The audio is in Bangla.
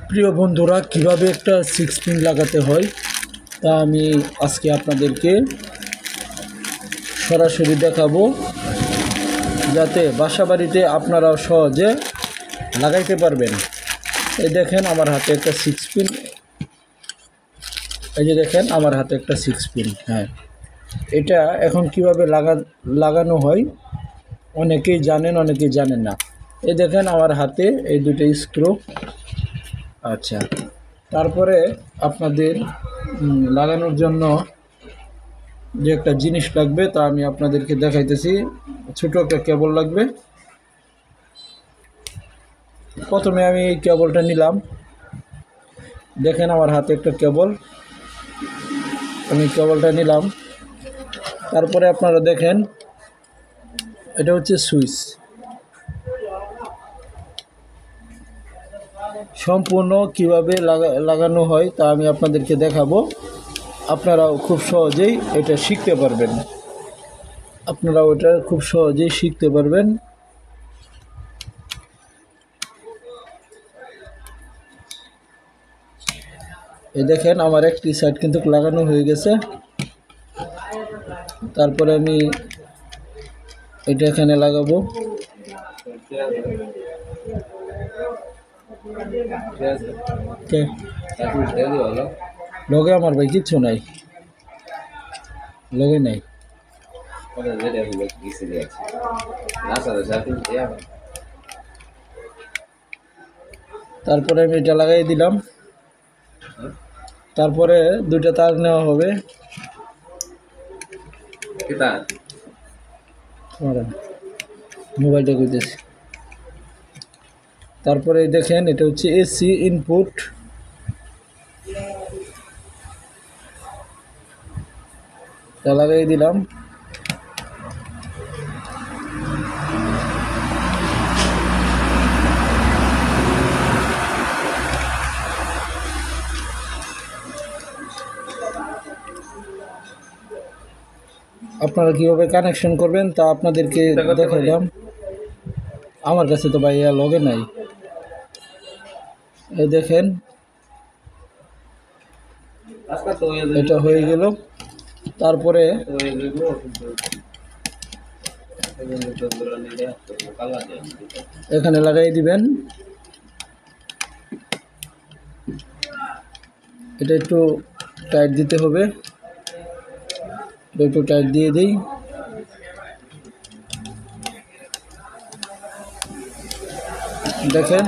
প্রিয় বন্ধুরা, কিভাবে একটা 6 পিন লাগাতে হয় তা আমি আজকে আপনাদেরকে সরাসরি দেখাবো, যাতে বাসাবাড়িতে আপনারাও সহজে লাগাইতে পারবেন। এই দেখেন আমার হাতে একটা 6 পিন, এই যে দেখেন আমার হাতে একটা 6 পিন। হ্যাঁ, এটা এখন কিভাবে লাগানো হয় অনেকেই জানেন, অনেকেই জানেন না। এই দেখেন আমার হাতে এই দুটো স্ক্রু। আচ্ছা, তারপরে আপনাদের লাগানোর জন্য যে একটা জিনিস লাগবে তা আমি আপনাদেরকে দেখাইতেছি। ছোট একটা কেবল লাগবে। প্রথমে আমি এই কেবলটা নিলাম। দেখেন আমার হাতে একটা কেবল, আমি কেবলটা নিলাম। তারপরে আপনারা দেখেন এটা হচ্ছে সুইচ। সম্পূর্ণ কিভাবে লাগানো হয় তা আমি আপনাদেরকে দেখাবো। আপনারাও খুব সহজেই এটা শিখতে পারবেন। এই দেখেন আমার একটি সাইড কিন্তু লাগানো হয়ে গেছে। তারপরে আমি এটা এখানে লাগাবো। লগে আমার ভাই কিচ্ছু নাই, লগে নাই। তারপরে আমি এটা লাগাই দিলাম। তারপরে দুইটা তার নেওয়া হবে। মোবাইলটা করতেছি। তারপরে দেখেন এটা হচ্ছে এসি ইনপুট। তা লাগাই দিলাম। আপনারা কীভাবে কানেকশন করবেন তা আপনাদেরকে দেখালাম। আমার কাছে তো ভাই লগে নাই। এই দেখেন এটা হয়ে গেল। তারপরে এখানে লাগাই দিবেন। এটা একটু টাইট দিতে হবে, একটু টাইট দিয়ে দিই। দেখেন